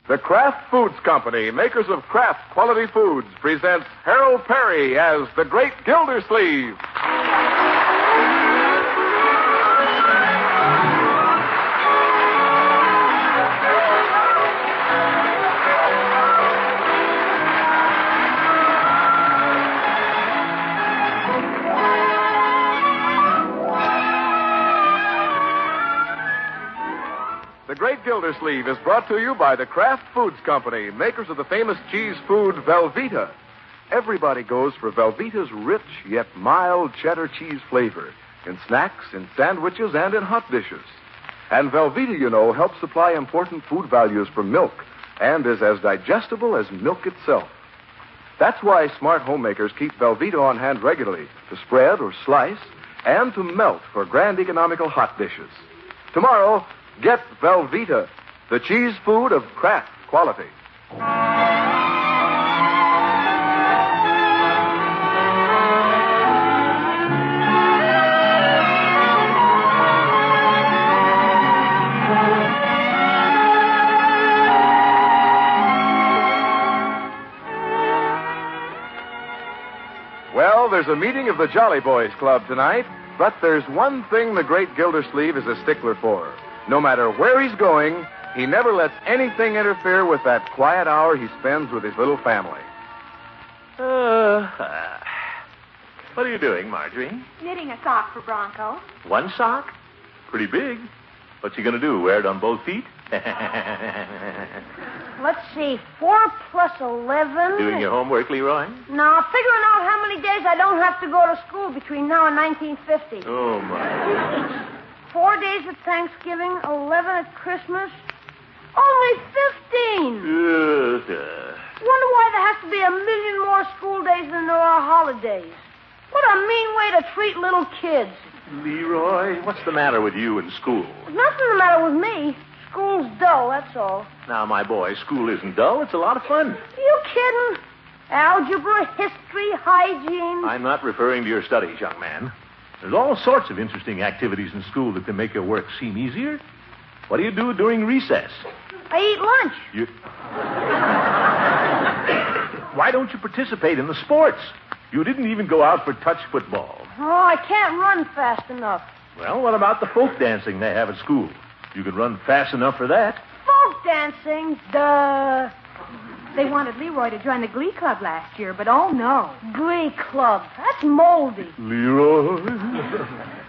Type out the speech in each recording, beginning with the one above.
The Kraft Foods Company, makers of Kraft Quality Foods, presents Harold Perry as the Great Gildersleeve. The Great Gildersleeve is brought to you by the Kraft Foods Company, makers of the famous cheese food Velveeta. Everybody goes for Velveeta's rich yet mild cheddar cheese flavor in snacks, in sandwiches, and in hot dishes. And Velveeta, you know, helps supply important food values from milk and is as digestible as milk itself. That's why smart homemakers keep Velveeta on hand regularly to spread or slice and to melt for grand economical hot dishes. Tomorrow, get Velveeta, the cheese food of Kraft quality. Well, there's a meeting of the Jolly Boys Club tonight, but there's one thing the Great Gildersleeve is a stickler for. No matter where he's going, he never lets anything interfere with that quiet hour he spends with his little family. What are you doing, Marjorie? Knitting a sock for Bronco. One sock? Pretty big. What's he going to do, wear it on both feet? Let's see, 4 plus 11. Doing your homework, Leroy? No, figuring out how many days I don't have to go to school between now and 1950. Oh, my. 4 days at Thanksgiving, 11 at Christmas. Only 15. Wonder why there has to be a million more school days than there are holidays. What a mean way to treat little kids. Leroy, what's the matter with you in school? There's nothing the matter with me. School's dull, that's all. Now, my boy, school isn't dull. It's a lot of fun. You kidding? Algebra, history, hygiene. I'm not referring to your studies, young man. There's all sorts of interesting activities in school that can make your work seem easier. What do you do during recess? I eat lunch. Why don't you participate in the sports? You didn't even go out for touch football. Oh, I can't run fast enough. Well, what about the folk dancing they have at school? You can run fast enough for that. Folk dancing? Duh. They wanted Leroy to join the Glee Club last year, but oh no. Glee Club. That's moldy. Leroy.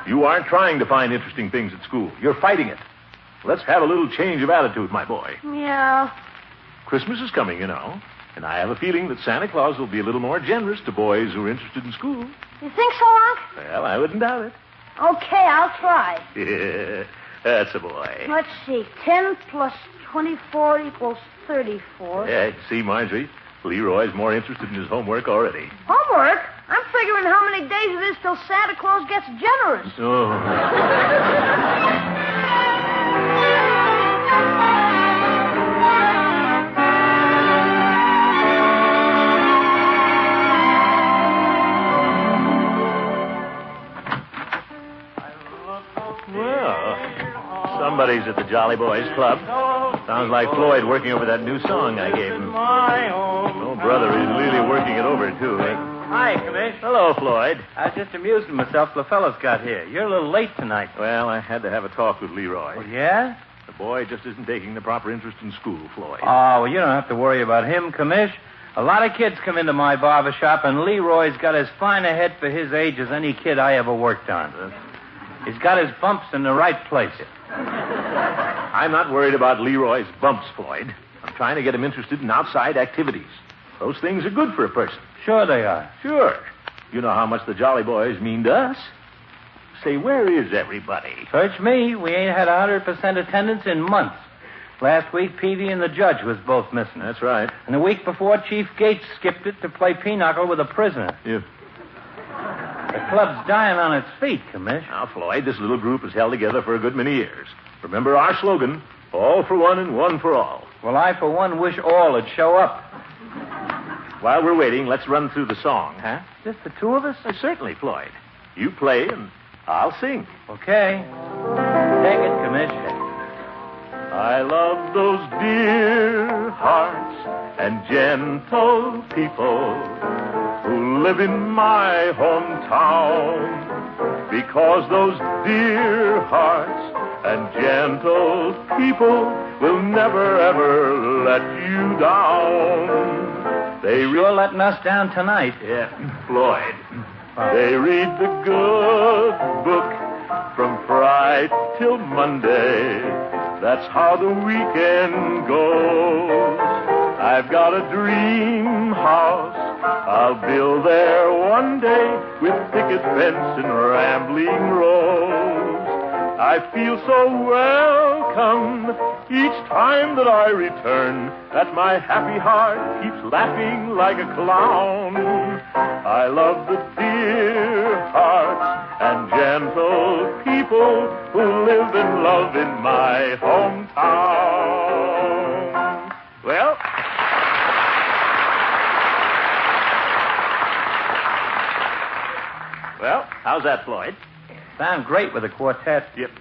You aren't trying to find interesting things at school. You're fighting it. Let's have a little change of attitude, my boy. Yeah. Christmas is coming, you know. And I have a feeling that Santa Claus will be a little more generous to boys who are interested in school. You think so, Unc? Well, I wouldn't doubt it. Okay, I'll try. Yeah, that's a boy. Let's see. 10 plus 24 equals 34. Yeah, see, Marjorie, Leroy's more interested in his homework already. Homework? I'm figuring how many days it is till Santa Claus gets generous. Oh. Somebody's at the Jolly Boys Club. Sounds like Floyd working over that new song I gave him. Oh, brother, he's really working it over, too. Hi, Commish. Hello, Floyd. I was just amusing myself till the fellas got here. You're a little late tonight. Well, I had to have a talk with Leroy. Oh, yeah? The boy just isn't taking the proper interest in school, Floyd. Oh, well, you don't have to worry about him, Commish. A lot of kids come into my barber shop, and Leroy's got as fine a head for his age as any kid I ever worked on. He's got his bumps in the right place. I'm not worried about Leroy's bumps, Floyd. I'm trying to get him interested in outside activities. Those things are good for a person. Sure they are. Sure. You know how much the Jolly Boys mean to us. Say, where is everybody? Search me. We ain't had 100% attendance in months. Last week, Peavy and the judge was both missing. That's right. And the week before, Chief Gates skipped it to play pinochle with a prisoner. Yeah. The club's dying on its feet, Commish. Now, Floyd, this little group has held together for a good many years. Remember our slogan, all for one and one for all. Well, I, for one, wish all would show up. While we're waiting, let's run through the song, huh? Just the two of us? Certainly, Floyd. You play and I'll sing. Okay. Take it, Commish. I love those dear hearts and gentle people who live in my hometown. Because those dear hearts and gentle people will never, ever let you down. They Sure letting us down tonight. Yeah, Floyd. They read the good book from Friday till Monday. That's how the weekend goes. I've got a dream house I'll build there one day with picket fence and rambling rose. I feel so welcome each time that I return that my happy heart keeps laughing like a clown. I love the dear hearts and gentle people who live and love in my hometown. Well, how's that, Floyd? Sound great with a quartet. Yep.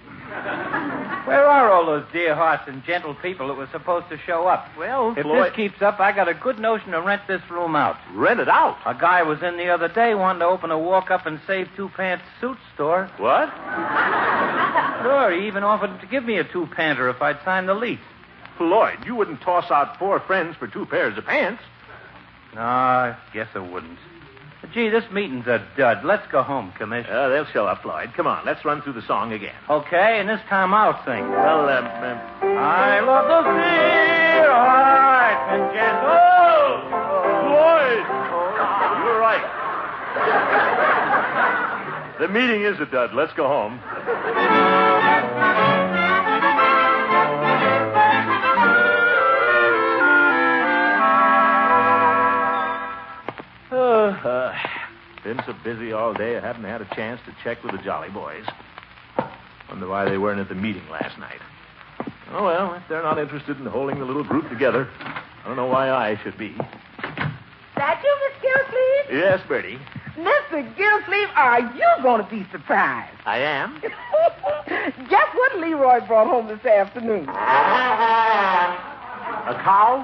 Where are all those dear hearts and gentle people that were supposed to show up? Well, If Floyd... this keeps up, I got a good notion to rent this room out. Rent it out? A guy was in the other day wanting to open a walk-up-and-save-two-pants suit store. What? Sure, he even offered to give me a two-panter if I'd sign the lease. Floyd, you wouldn't toss out 4 friends for 2 pairs of pants. No, I guess I wouldn't. But, gee, this meeting's a dud. Let's go home, Commissioner. They'll show up, Floyd. Come on, let's run through the song again. Okay, and this time I'll sing. Well, I love the dear heart and gentle. Floyd! You're right. The meeting is a dud. Let's go home. Been so busy all day, I haven't had a chance to check with the Jolly Boys. Wonder why they weren't at the meeting last night. Oh, well, if they're not interested in holding the little group together, I don't know why I should be. That you, Miss Gildersleeve? Yes, Bertie. Mr. Gildersleeve, are you going to be surprised? I am. Guess what Leroy brought home this afternoon? A cow?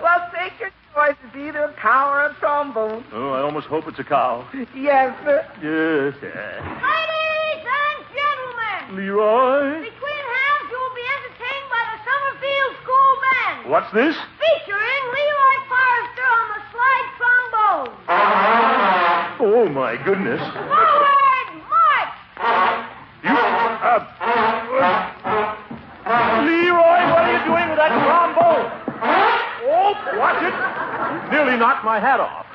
Well, take your choice. It's either a cow or a trombone. Oh, I almost hope it's a cow. Yes, sir. Yes, Ladies and gentlemen, Leroy? between halves you will be entertained by the Summerfield School Band, What's this? featuring Leroy Forrester on the slide trombone. Oh, my goodness. Forward, march! You... Leroy, what are you doing with that trombone? Oh, watch it. Nearly knocked my hat off.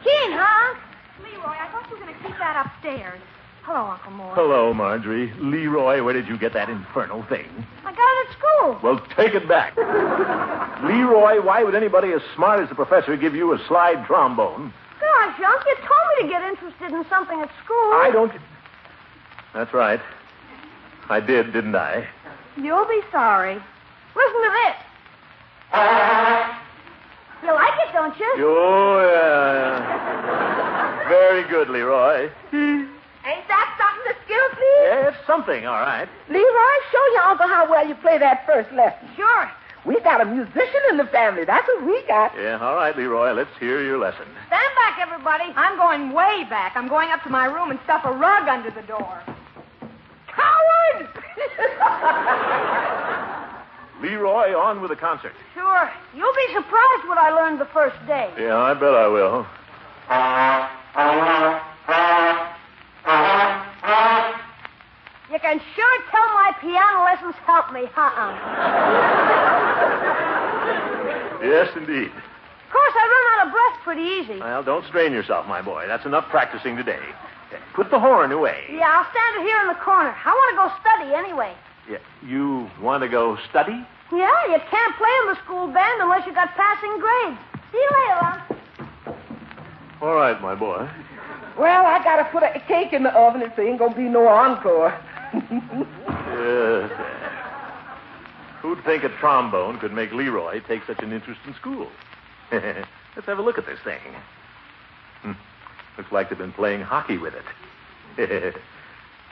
Keen, huh? Leroy, I thought you were going to keep that upstairs. Hello, Uncle Mort. Hello, Marjorie. Leroy, where did you get that infernal thing? I got it at school. Well, take it back. Leroy, why would anybody as smart as the professor give you a slide trombone? Gosh, Unc, you told me to get interested in something at school. I don't... That's right. I did, didn't I? You'll be sorry. Listen to this. You like it, don't you? Oh, yeah. Very good, Leroy. Ain't that something, Miss Gildersleeve? Yeah, it's something, all right. Leroy, show your uncle how well you play that first lesson. Sure. We got a musician in the family. That's what we got. Yeah, all right, Leroy. Let's hear your lesson. Stand back, everybody. I'm going way back. I'm going up to my room and stuff a rug under the door. Coward! Leroy, on with the concert. Sure. You'll be surprised what I learned the first day. Yeah, I bet I will. You can sure tell my piano lessons help me, huh? Yes, indeed. Of course, I run out of breath pretty easy. Well, don't strain yourself, my boy. That's enough practicing today. Put the horn away. Yeah, I'll stand it here in the corner. I want to go study anyway. Yeah, you want to go study? Yeah, you can't play in the school band unless you got passing grades. See you later, Unc. All right, my boy. Well, I got to put a cake in the oven. It ain't going to be no encore. Yes. Who'd think a trombone could make Leroy take such an interest in school? Let's have a look at this thing. Looks like they've been playing hockey with it.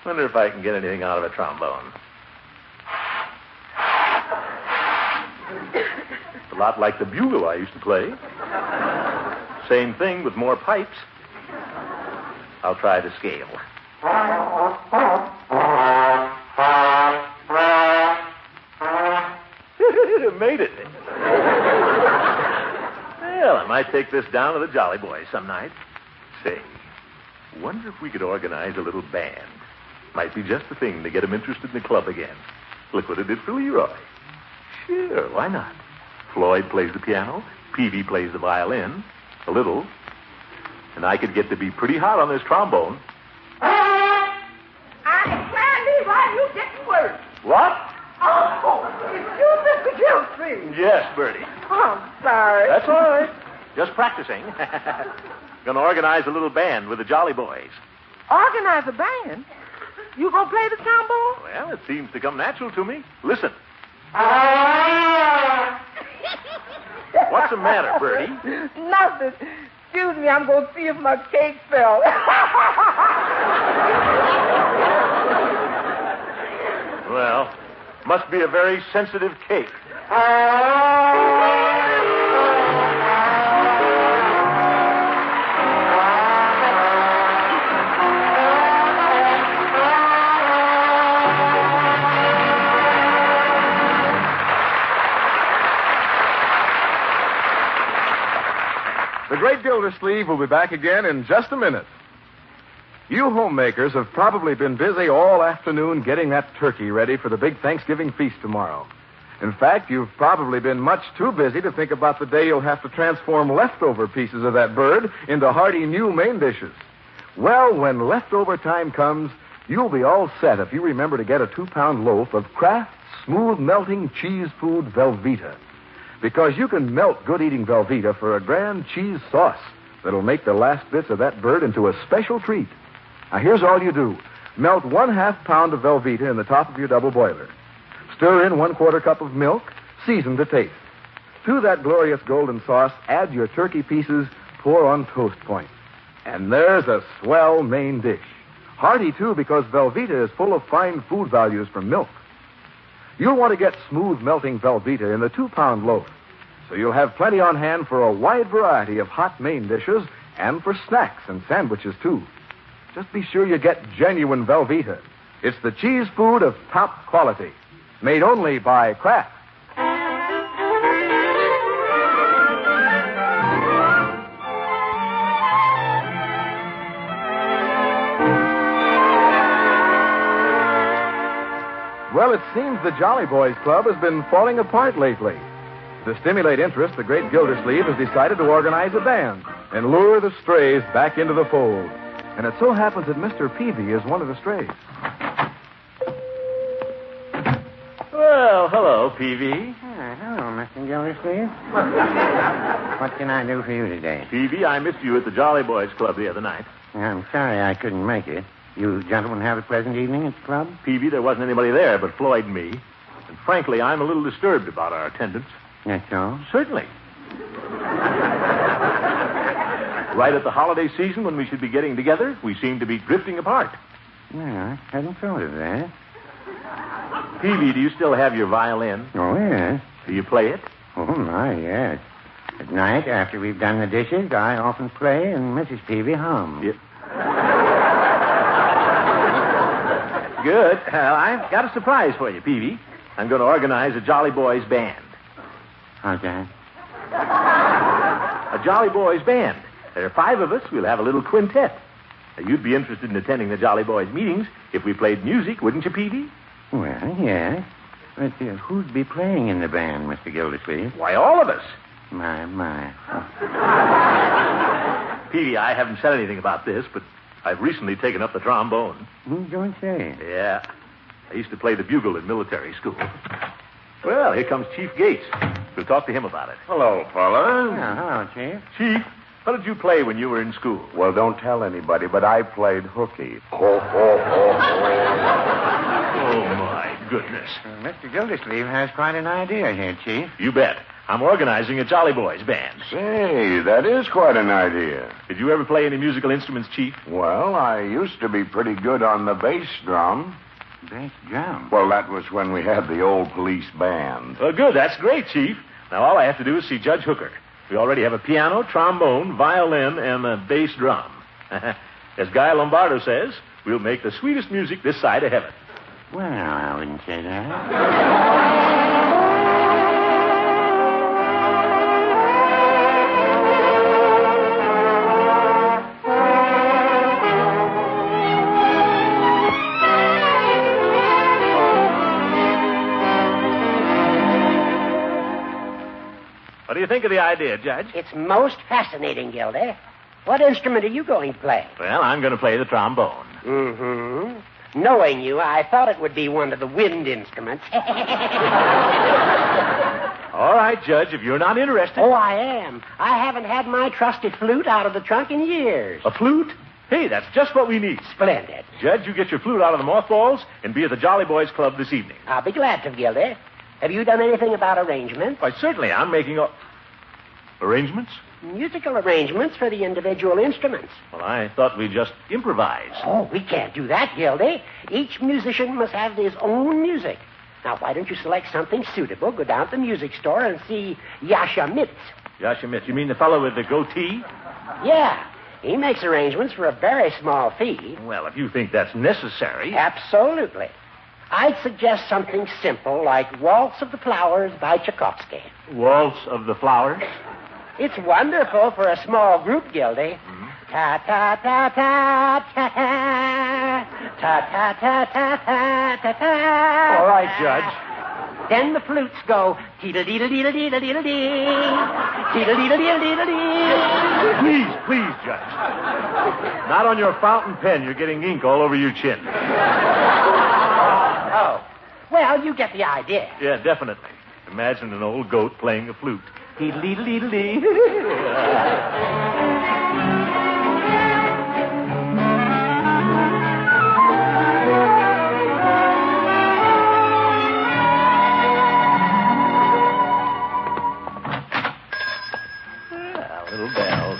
Wonder if I can get anything out of a trombone. lot like the bugle I used to play. Same thing with more pipes. I'll try the scale. Made it. Well, I might take this down to the Jolly Boys some night. Say, wonder if we could organize a little band. Might be just the thing to get them interested in the club again. Look what it did for Leroy. Sure, why not? Floyd plays the piano, Peavy plays the violin, a little, and I could get to be pretty hot on this trombone. I declare, Leroy, you didn't work. What? Oh, it's you, Mr. Gildersleeve. Yes, Bertie. Oh, I'm sorry. That's all right. Just practicing. Gonna organize a little band with the Jolly Boys. Organize a band? You gonna play the trombone? Well, it seems to come natural to me. Listen. What's the matter, Bertie? Nothing. Excuse me, I'm gonna see if my cake fell. Well, must be a very sensitive cake. The great Gildersleeve will be back again in just a minute. You homemakers have probably been busy all afternoon getting that turkey ready for the big Thanksgiving feast tomorrow. In fact, you've probably been much too busy to think about the day you'll have to transform leftover pieces of that bird into hearty new main dishes. Well, when leftover time comes, you'll be all set if you remember to get a 2-pound loaf of Kraft's smooth melting cheese food Velveeta. Because you can melt good-eating Velveeta for a grand cheese sauce that'll make the last bits of that bird into a special treat. Now, here's all you do. Melt 1/2 pound of Velveeta in the top of your double boiler. Stir in 1/4 cup of milk, season to taste. To that glorious golden sauce, add your turkey pieces, pour on toast point. And there's a swell main dish. Hearty, too, because Velveeta is full of fine food values from milk. You'll want to get smooth melting Velveeta in the 2-pound loaf, so you'll have plenty on hand for a wide variety of hot main dishes and for snacks and sandwiches, too. Just be sure you get genuine Velveeta. It's the cheese food of top quality, made only by Kraft. Well, it seems the Jolly Boys Club has been falling apart lately. To stimulate interest, the great Gildersleeve has decided to organize a band and lure the strays back into the fold. And it so happens that Mr. Peavy is one of the strays. Well, hello, Peavy. Hello, Mr. Gildersleeve. What can I do for you today? Peavy, I missed you at the Jolly Boys Club the other night. I'm sorry I couldn't make it. You gentlemen have a pleasant evening at the club? Peavy, there wasn't anybody there but Floyd and me. And frankly, I'm a little disturbed about our attendance. That's all? Certainly. Right at the holiday season when we should be getting together, we seem to be drifting apart. Well, I hadn't thought of that. Peavy, do you still have your violin? Oh, yes. Do you play it? Oh, my, yes. At night, after we've done the dishes, I often play, and Mrs. Peavy hums. Yeah. Good. I've got a surprise for you, Peavy. I'm going to organize a Jolly Boys band. How's that? A Jolly Boys band. There are 5 of us. We'll have a little quintet. Now, you'd be interested in attending the Jolly Boys meetings if we played music, wouldn't you, Peavy? Well, yes. But who'd be playing in the band, Mr. Gildersleeve? Why, all of us. My. Peavy, I haven't said anything about this, but I've recently taken up the trombone. You don't say. Yeah. I used to play the bugle in military school. Well, here comes Chief Gates. We'll talk to him about it. Hello, fellas. Oh, hello, Chief. Chief, what did you play when you were in school? Well, don't tell anybody, but I played hooky. Ho, ho, ho, ho. Oh, my goodness. Mr. Gildersleeve has quite an idea here, Chief. You bet. I'm organizing a Jolly Boys band. Say, that is quite an idea. Did you ever play any musical instruments, Chief? Well, I used to be pretty good on the bass drum. Bass drum? Well, that was when we had the old police band. Well, good. That's great, Chief. Now, all I have to do is see Judge Hooker. We already have a piano, trombone, violin, and a bass drum. As Guy Lombardo says, we'll make the sweetest music this side of heaven. Well, I wouldn't say that. What do you think of the idea, Judge? It's most fascinating, Gildy. What instrument are you going to play? Well, I'm going to play the trombone. Mm-hmm. Knowing you, I thought it would be one of the wind instruments. All right, Judge, if you're not interested. Oh, I am. I haven't had my trusty flute out of the trunk in years. A flute? Hey, that's just what we need. Splendid. Judge, you get your flute out of the mothballs and be at the Jolly Boys Club this evening. I'll be glad to, Gildy. Have you done anything about arrangements? Why, certainly. I'm making arrangements? Musical arrangements for the individual instruments. Well, I thought we'd just improvise. Oh, we can't do that, Gildy. Each musician must have his own music. Now, why don't you select something suitable, go down to the music store and see Yasha Mitz. Yasha Mitz, you mean the fellow with the goatee? Yeah. He makes arrangements for a very small fee. Well, if you think that's necessary. Absolutely. I'd suggest something simple like Waltz of the Flowers by Tchaikovsky. Waltz of the Flowers? It's wonderful for a small group, Gildy. Mm-hmm. Ta-ta-ta-ta-ta-ta. Ta-ta-ta-ta-ta-ta. All right, Judge. Then the flutes go teedle-deedle-deedle-deedle-deedle-dee. Teedle-deedle-deedle-dee. Please, Judge. Not on your fountain pen. You're getting ink all over your chin. Oh. Well, you get the idea. Yeah, definitely. Imagine an old goat playing a flute. Teedle-deedle-deedle-dee. Little bells.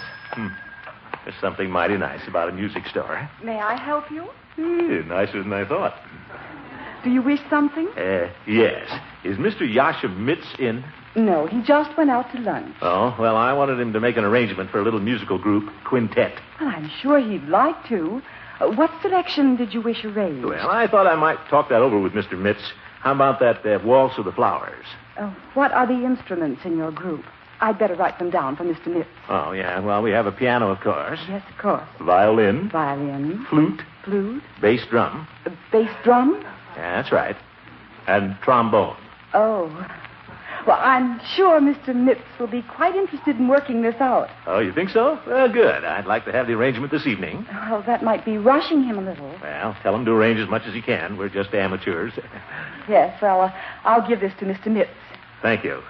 There's something mighty nice about a music store. May I help you? Nicer than I thought. Do you wish something? Yes. Is Mr. Yasha Mitz in? No, he just went out to lunch. Oh, well, I wanted him to make an arrangement for a little musical group, quintet. Well, I'm sure he'd like to. What selection did you wish arranged? Well, I thought I might talk that over with Mr. Mitz. How about that Waltz of the Flowers? What are the instruments in your group? I'd better write them down for Mr. Mitz. Oh, yeah. Well, we have a piano, of course. Yes, of course. Violin. Violin. Flute. Flute. Bass drum. Bass drum? Yeah, that's right. And trombone. Oh. Well, I'm sure Mr. Mitz will be quite interested in working this out. Oh, you think so? Well, good. I'd like to have the arrangement this evening. Well, that might be rushing him a little. Well, tell him to arrange as much as he can. We're just amateurs. Yes, well, I'll give this to Mr. Mitz. Thank you.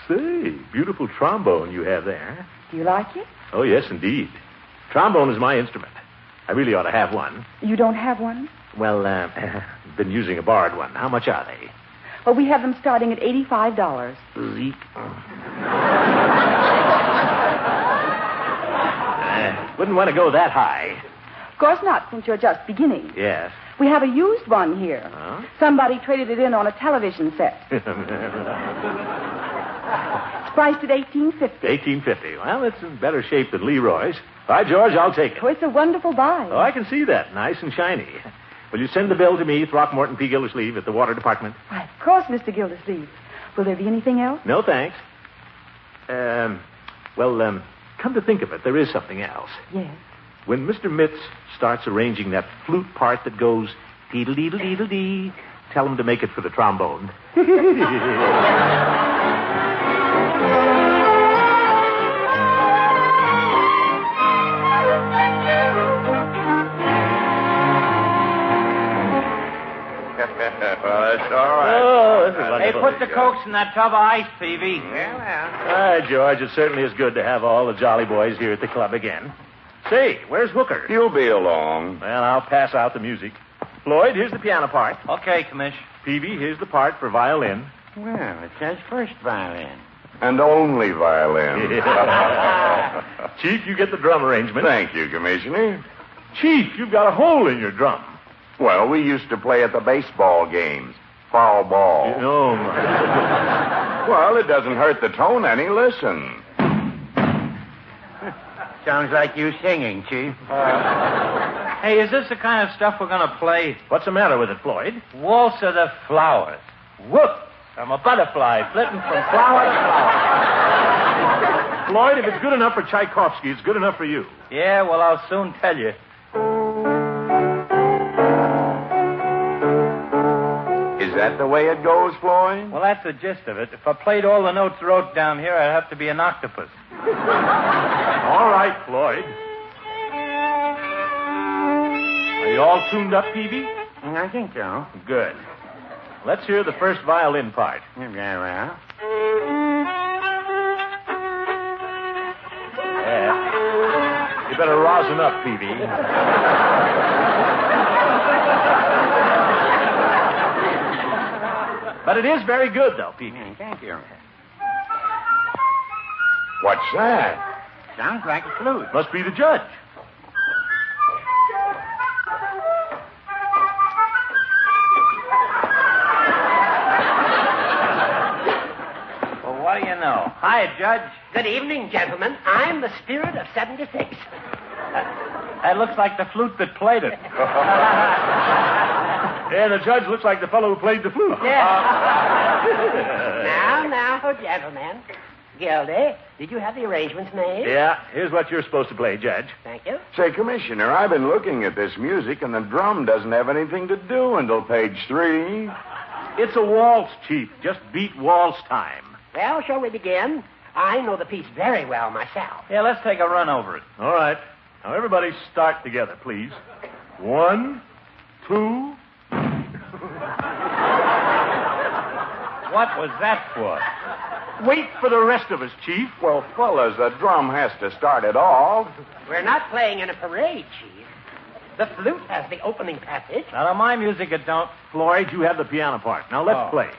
Say, beautiful trombone you have there. Do you like it? Oh, yes, indeed. Trombone is my instrument. I really ought to have one. You don't have one? Well, been using a borrowed one. How much are they? Well, we have them starting at $85. Zeke. Wouldn't want to go that high. Of course not, since you're just beginning. Yes. We have a used one here. Huh? Somebody traded it in on a television set. It's priced at $18.50. $18.50. Well, it's in better shape than Leroy's. By George, I'll take it. Oh, it's a wonderful buy. Oh, I can see that. Nice and shiny. Will you send the bill to me, Throckmorton P. Gildersleeve, at the Water Department? Why, of course, Mr. Gildersleeve. Will there be anything else? No, thanks. Come to think of it, there is something else. Yes. When Mr. Mitz starts arranging that flute part that goes deedle-deedle-deedle-dee, tell him to make it for the trombone. Well, that's all right. Oh, this is Hey, wonderful. put the Cokes in that tub of ice, Peavy. Hi, George. It certainly is good to have all the Jolly Boys here at the club again. Say, where's Hooker? You'll be along. Well, I'll pass out the music. Floyd, here's the piano part. Okay, Commish. Peavy, here's the part for violin. Well, it says first violin. And only violin. Chief, you get the drum arrangement. Thank you, Commissioner. Chief, you've got a hole in your drum. Well, we used to play at the baseball games. Foul ball. Oh, my. Well, it doesn't hurt the tone any. Listen. Sounds like you singing, Chief. Hey, is this the kind of stuff we're going to play? What's the matter with it, Floyd? Waltz of the Flowers. Whoop! I'm a butterfly flitting from flower to flower. Floyd, if it's good enough for Tchaikovsky, it's good enough for you. Yeah, well, I'll soon tell you. Is that the way it goes, Floyd? Well, that's the gist of it. If I played all the notes wrote down here, I'd have to be an octopus. All right, Floyd. Are you all tuned up, Peavy? I think so. Good. Let's hear the first violin part. Very well. Yeah. You better rosin up, Peavy. But it is very good, though, Peavy. Thank you. What's that? Sounds like a flute. Must be the judge. Well, what do you know? Hi, Judge. Good evening, gentlemen. I'm the spirit of 76. That looks like the flute that played it. Yeah, the judge looks like the fellow who played the flute. Now, gentlemen. Gildy, did you have the arrangements made? Yeah, here's what you're supposed to play, Judge. Thank you. Say, Commissioner, I've been looking at this music, and the drum doesn't have anything to do until page 3. It's a waltz, Chief. Just beat waltz time. Well, shall we begin? I know the piece very well myself. Yeah, let's take a run over it. All right. Now, everybody start together, please. 1, 2... What was that for? Wait for the rest of us, Chief. Well, fellas, the drum has to start it all. We're not playing in a parade, Chief. The flute has the opening passage. Not on my music, it don't. Floyd, you have the piano part. Now, let's Oh. play.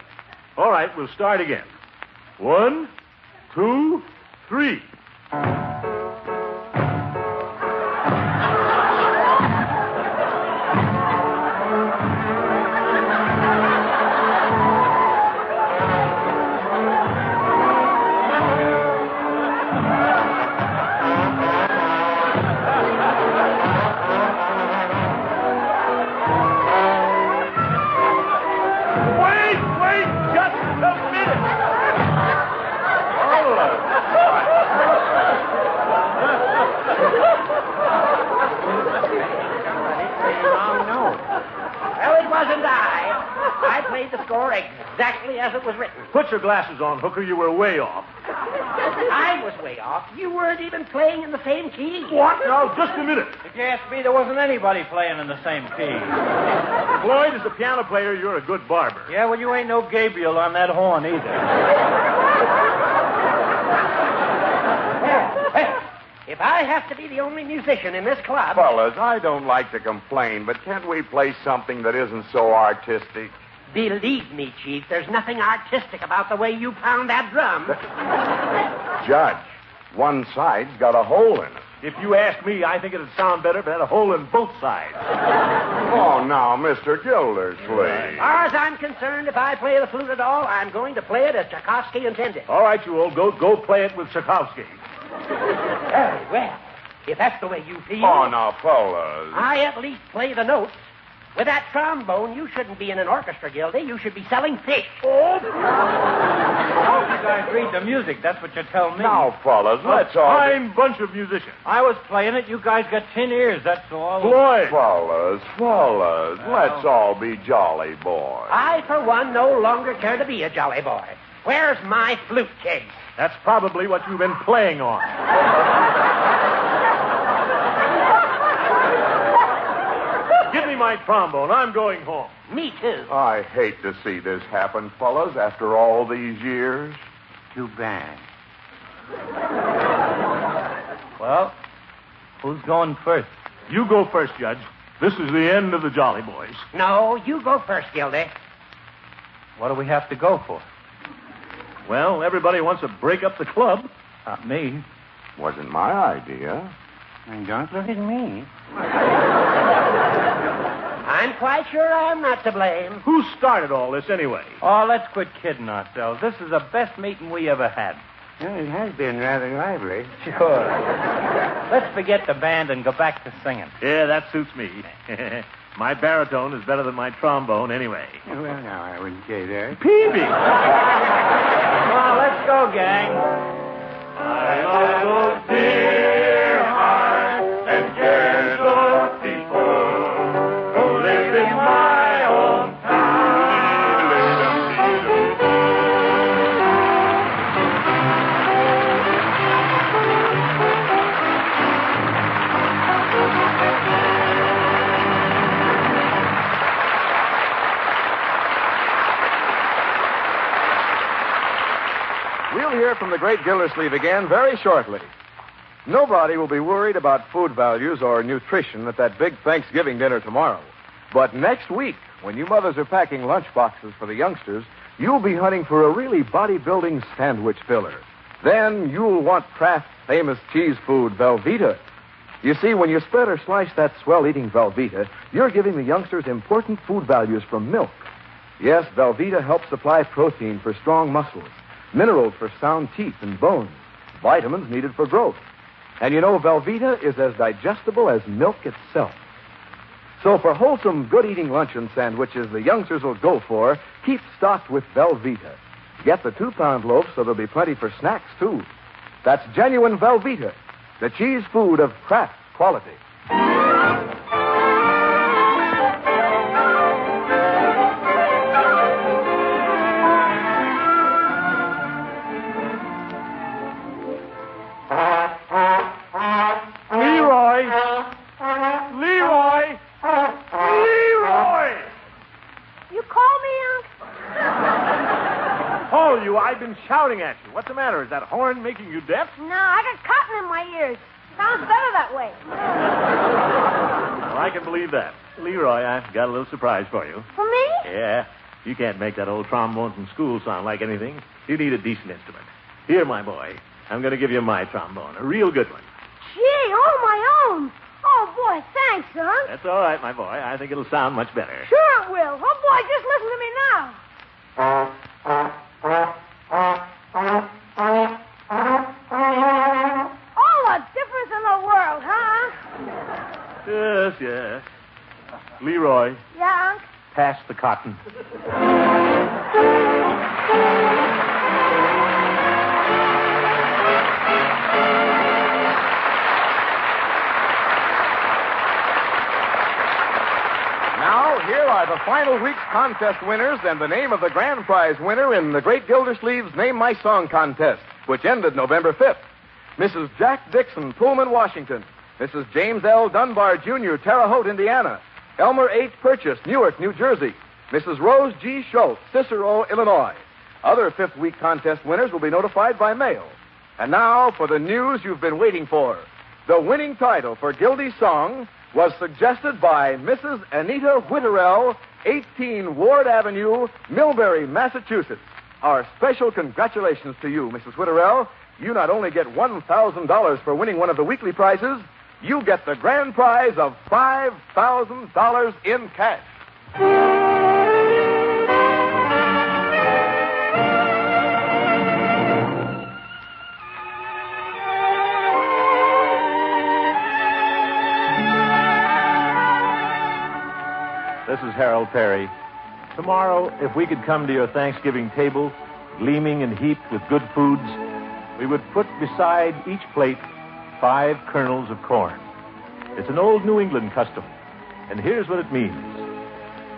All right, we'll start again. 1, 2, 3. Wait, just a minute. Well, it wasn't I. I played the score exactly as it was written. Put your glasses on, Hooker. You were way off. I was way off. You weren't even playing in the same key. What? Now, just a minute. If you ask me, there wasn't anybody playing in the same key. Floyd, as a piano player, you're a good barber. Yeah, well, you ain't no Gabriel on that horn either. Well, if I have to be the only musician in this club... Fellas, I don't like to complain, but can't we play something that isn't so artistic? Believe me, Chief, there's nothing artistic about the way you pound that drum. Judge, one side's got a hole in it. If you ask me, I think it'd sound better if it had a hole in both sides. Oh, now, Mr. Gildersleeve. As far as I'm concerned, if I play the flute at all, I'm going to play it as Tchaikovsky intended. All right, you old goat, go play it with Tchaikovsky. Very well. If that's the way you feel... Oh, now, fellas. I at least play the notes. With that trombone, you shouldn't be in an orchestra, Gildy. You should be selling fish. Oh, you guys read the music. That's what you tell me. Now, fellas, let's all... Fine bunch of musicians. I was playing it. You guys got 10 ears. That's all. Floyd. Fellas, let's all be jolly boys. I, for one, no longer care to be a jolly boy. Where's my flute case? That's probably what you've been playing on. Give me my trombone. I'm going home. Me too. I hate to see this happen, fellas, after all these years. Too bad. Well, who's going first? You go first, Judge. This is the end of the Jolly Boys. No, you go first, Gildy. What do we have to go for? Well, everybody wants to break up the club. Not me. Wasn't my idea. Don't look at me. I'm quite sure I'm not to blame. Who started all this anyway? Oh, let's quit kidding ourselves. This is the best meeting we ever had. Well, it has been rather lively. Sure. Let's forget the band and go back to singing. Yeah, that suits me. My baritone is better than my trombone anyway. Well, now, I wouldn't say that. Peavy! Come on, let's go, gang. I love those dear hearts and gentle people who live in my own We'll hear from the great Gildersleeve again very shortly. Nobody will be worried about food values or nutrition at that big Thanksgiving dinner tomorrow. But next week, when you mothers are packing lunch boxes for the youngsters, you'll be hunting for a really bodybuilding sandwich filler. Then you'll want Kraft's famous cheese food, Velveeta. You see, when you spread or slice that swell-eating Velveeta, you're giving the youngsters important food values from milk. Yes, Velveeta helps supply protein for strong muscles, minerals for sound teeth and bones, vitamins needed for growth. And you know, Velveeta is as digestible as milk itself. So for wholesome, good-eating luncheon sandwiches the youngsters will go for, keep stocked with Velveeta. Get the 2-pound loaf so there'll be plenty for snacks, too. That's genuine Velveeta, the cheese food of Kraft quality. I've been shouting at you. What's the matter? Is that horn making you deaf? No, I got cotton in my ears. Sounds better that way. Well, I can believe that. Leroy, I've got a little surprise for you. For me? Yeah. You can't make that old trombone from school sound like anything. You need a decent instrument. Here, my boy. I'm going to give you my trombone. A real good one. Gee, all my own. Oh, boy, thanks, son. That's all right, my boy. I think it'll sound much better. Sure it will. Oh, boy, just listen to me now. All the difference in the world, huh? Yes, yes. Leroy, Yeah, Unc? pass the cotton. Now, here are the final week's contest winners and the name of the grand prize winner in the great Gildersleeve's Name My Song contest, which ended November 5th. Mrs. Jack Dixon, Pullman, Washington. Mrs. James L. Dunbar, Jr., Terre Haute, Indiana. Elmer H. Purchase, Newark, New Jersey. Mrs. Rose G. Schultz, Cicero, Illinois. Other fifth-week contest winners will be notified by mail. And now for the news you've been waiting for. The winning title for Gildy's song was suggested by Mrs. Anita Whitterell, 18 Ward Avenue, Millbury, Massachusetts. Our special congratulations to you, Mrs. Whitterell. You not only get $1,000 for winning one of the weekly prizes, you get the grand prize of $5,000 in cash. This is Harold Perry. Tomorrow, if we could come to your Thanksgiving table, gleaming and heaped with good foods, we would put beside each plate 5 kernels of corn. It's an old New England custom, and here's what it means.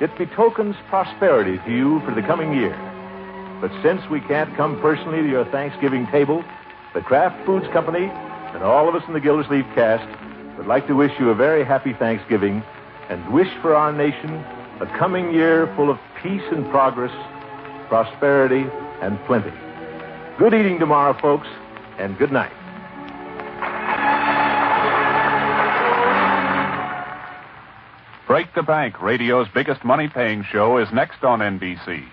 It betokens prosperity to you for the coming year. But since we can't come personally to your Thanksgiving table, the Kraft Foods Company and all of us in the Gildersleeve cast would like to wish you a very happy Thanksgiving and wish for our nation a coming year full of peace and progress, prosperity and plenty. Good eating tomorrow, folks, and good night. Break the Bank, radio's biggest money-paying show, is next on NBC.